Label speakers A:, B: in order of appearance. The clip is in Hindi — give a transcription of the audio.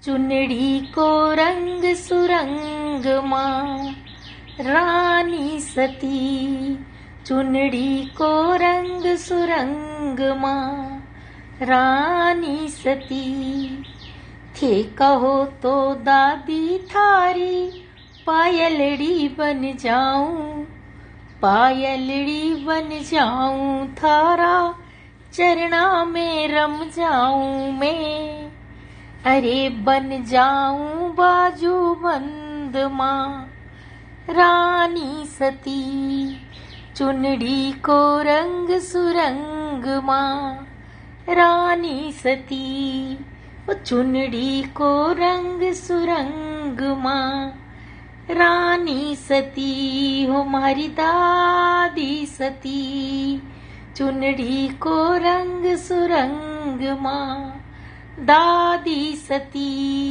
A: चुनड़ी को रंग सुरंग माँ रानी सती, चुनड़ी को रंग सुरंग माँ रानी सती। थे कहो तो दादी थारी पायलड़ी बन जाऊं, पायलड़ी बन जाऊं, थारा चरणा में रम जाऊं मैं। अरे बन जाऊं बाजूबंद माँ रानी सती, चुनड़ी को रंग सुरंग माँ रानी सती। ओ चुनड़ी को रंग सुरंग माँ रानी सती, हो हमारी दादी सती, चुनड़ी को रंग सुरंग माँ दादी सती।